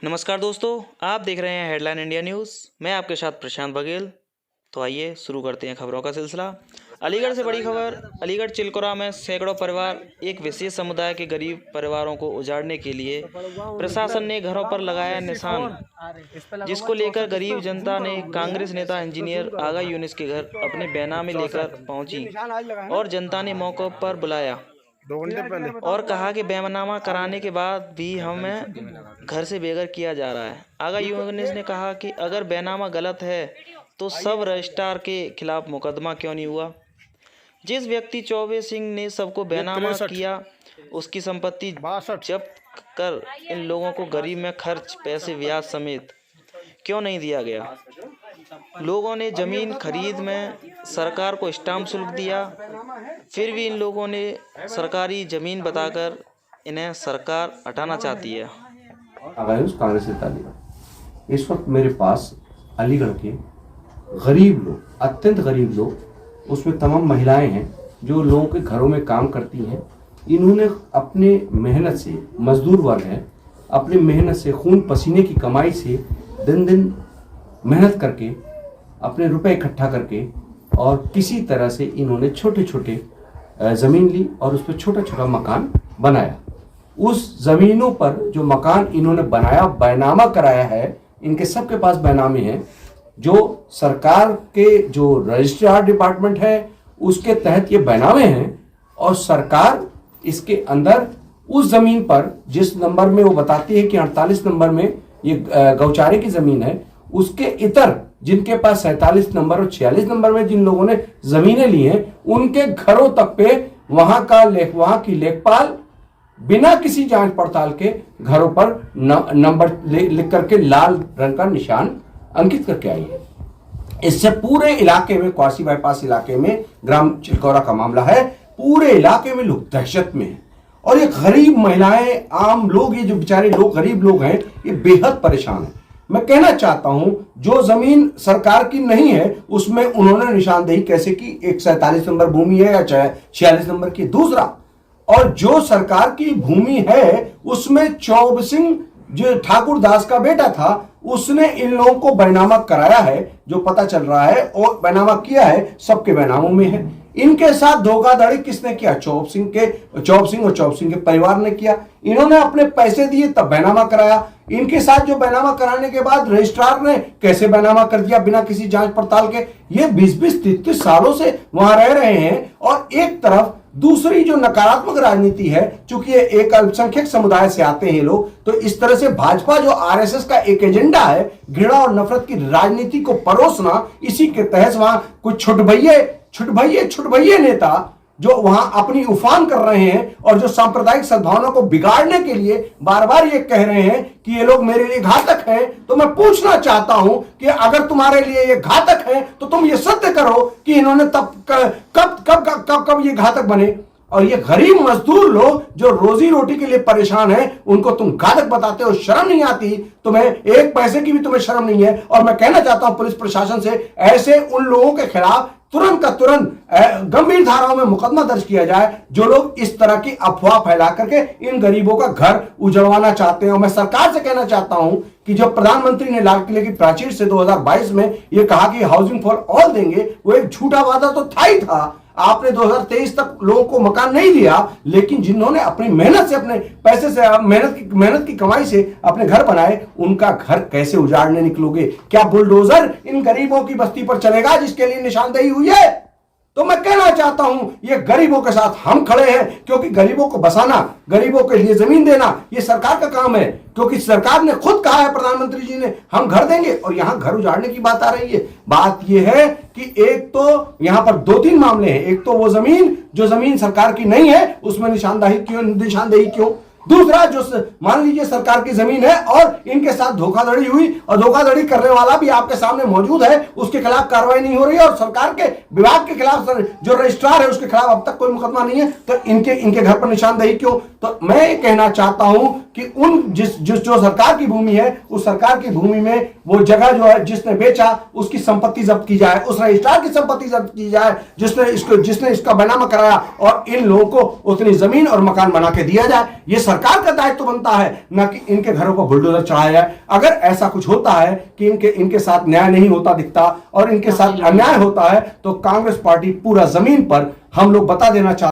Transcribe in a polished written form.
नमस्कार दोस्तों, आप देख रहे हैं हेडलाइन इंडिया न्यूज़। मैं आपके साथ प्रशांत बघेल। तो आइए शुरू करते हैं खबरों का सिलसिला। अलीगढ़ से बड़ी खबर। अलीगढ़ चिलकोरा में सैकड़ों परिवार, एक विशेष समुदाय के गरीब परिवारों को उजाड़ने के लिए प्रशासन ने घरों पर लगाया निशान, जिसको लेकर गरीब जनता ने कांग्रेस नेता इंजीनियर आगा यूनिस के घर अपने बैनामे लेकर पहुंची और जनता ने मौके पर बुलाया और कहा कि बैनामा कराने के बाद भी हमें घर से बेघर किया जा रहा है। आगा यूनिस ने कहा कि अगर बैनामा गलत है तो सब रजिस्ट्रार के खिलाफ मुकदमा क्यों नहीं हुआ। जिस व्यक्ति चौबे सिंह ने सबको बैनामा किया उसकी संपत्ति जब्त कर इन लोगों को गरीब में खर्च पैसे ब्याज समेत क्यों नहीं दिया गया। लोगों ने जमीन खरीद में सरकार को स्टाम्प शुल्क दिया, फिर भी इन लोगों ने सरकारी जमीन बताकर इन्हें सरकार हटाना चाहती है। कांग्रेस नेता इस वक्त मेरे पास अलीगढ़ के गरीब लोग, अत्यंत गरीब लोग, उसमें तमाम महिलाएं हैं जो लोगों के घरों में काम करती हैं। इन्होंने अपने मेहनत से, मजदूर वर्ग है, अपनी मेहनत से, खून पसीने की कमाई से दिन दिन मेहनत करके अपने रुपए इकट्ठा करके और किसी तरह से इन्होंने छोटे छोटे ज़मीन ली और उस पर छोटा छोटा मकान बनाया। उस ज़मीनों पर जो मकान इन्होंने बनाया, बैनामा कराया है, इनके सबके पास बैनामे हैं। जो सरकार के जो रजिस्ट्रार डिपार्टमेंट है उसके तहत ये बैनामे हैं और सरकार इसके अंदर उस ज़मीन पर जिस नंबर में वो बताती है कि 48 नंबर में ये गौचारे की ज़मीन है, उसके इतर जिनके पास 47 नंबर और 46 नंबर में जिन लोगों ने जमीनें ली हैं, उनके घरों तक पे वहां की लेखपाल बिना किसी जांच पड़ताल के घरों पर नंबर लिख करके लाल रंग का निशान अंकित करके आई है। इससे पूरे इलाके में, क्वासी बाईपास इलाके में ग्राम चिलकोरा का मामला है, पूरे इलाके में लोग दहशत में हैं और ये गरीब महिलाएं, आम लोग, ये जो बेचारे लोग गरीब लोग हैं, ये बेहद परेशान हैं। मैं कहना चाहता हूं जो जमीन सरकार की नहीं है उसमें उन्होंने निशानदेही कैसे की, एक 47 नंबर भूमि है या 46 नंबर की। दूसरा, और जो सरकार की भूमि है उसमें चौब सिंह जो ठाकुर दास का बेटा था उसने इन लोगों को बैनामा कराया है, जो पता चल रहा है, और बैनामा किया है, सबके बैनामों में है। इनके साथ धोखाधड़ी किसने किया? चौब सिंह और चौब सिंह के परिवार ने किया। इन्होंने अपने पैसे दिए तब बैनामा कराया। इनके साथ जो बैनामा कराने के बाद रजिस्ट्रार ने कैसे बैनामा कर दिया बिना किसी जांच पड़ताल के। ये 20-20, 30-30 सालों से वहां रह रहे हैं और एक तरफ दूसरी जो नकारात्मक राजनीति है, चूंकि ये एक अल्पसंख्यक समुदाय से आते हैं लोग, तो इस तरह से भाजपा जो आरएसएस का एक एजेंडा है, घृणा और नफरत की राजनीति को परोसना, इसी के तहत वहां कुछ छुटभइये नेता जो वहां अपनी उफान कर रहे हैं और जो सांप्रदायिक सद्भावना को बिगाड़ने के लिए बार बार ये कह रहे हैं कि ये लोग मेरे लिए घातक हैं। तो मैं पूछना चाहता हूं कि अगर तुम्हारे लिए ये घातक हैं तो तुम ये सत्य करो कि इन्होंने तब कब ये घातक बने। और ये गरीब मजदूर लोग जो रोजी रोटी के लिए परेशान हैं, उनको तुम घातक बताते हो। शर्म नहीं आती तुम्हें? एक पैसे की भी तुम्हें शर्म नहीं है। और मैं कहना चाहता हूं पुलिस प्रशासन से, ऐसे उन लोगों के खिलाफ तुरंत का तुरंत गंभीर धाराओं में मुकदमा दर्ज किया जाए जो लोग इस तरह की अफवाह फैला करके इन गरीबों का घर उजड़वाना चाहते हैं। और मैं सरकार से कहना चाहता हूं कि जो प्रधानमंत्री ने लाल किले की प्राचीर से 2022 में यह कहा कि हाउसिंग फॉर ऑल देंगे, वो एक झूठा वादा तो था ही था। आपने 2023 तक लोगों को मकान नहीं दिया, लेकिन जिन्होंने अपनी मेहनत से, अपने पैसे से, मेहनत की कमाई से अपने घर बनाए, उनका घर कैसे उजाड़ने निकलोगे? क्या बुलडोजर इन गरीबों की बस्ती पर चलेगा जिसके लिए निशानदेही हुई है? तो मैं कहना चाहता हूं ये गरीबों के साथ हम खड़े हैं, क्योंकि गरीबों को बसाना, गरीबों के लिए जमीन देना ये सरकार का काम है। क्योंकि सरकार ने खुद कहा है, प्रधानमंत्री जी ने, हम घर देंगे, और यहां घर उजाड़ने की बात आ रही है। बात यह है कि एक तो यहां पर 2-3 मामले हैं। एक तो वो जमीन जो जमीन सरकार की नहीं है उसमें निशानदेही क्यों? दूसरा, जो मान लीजिए सरकार की जमीन है और इनके साथ धोखाधड़ी हुई और धोखाधड़ी करने वाला भी आपके सामने मौजूद है, उसके खिलाफ कार्रवाई नहीं हो रही है, और सरकार के विभाग के खिलाफ जो रजिस्ट्रार है उसके खिलाफ अब तक कोई मुकदमा नहीं है, तो इनके घर पर निशानदेही क्यों? तो मैं ये कहना चाहता हूं कि जो सरकार की भूमि है, उस सरकार की भूमि में वो जगह जो है जिसने बेचा उसकी संपत्ति जब्त की जाए, उस रजिस्ट्रार की संपत्ति जब्त की जाए जिसने इसका बैनामा कराया, और इन लोगों को उतनी जमीन और मकान बना के दिया जाए। ये सरकार का दायित्व बनता है, ना कि इनके घरों को बुलडोजर चढ़ाया जाए। अगर ऐसा कुछ होता है कि इनके साथ न्याय नहीं होता दिखता और इनके साथ अन्याय होता है, तो कांग्रेस पार्टी पूरा जमीन पर हम लोग बता देना चाहते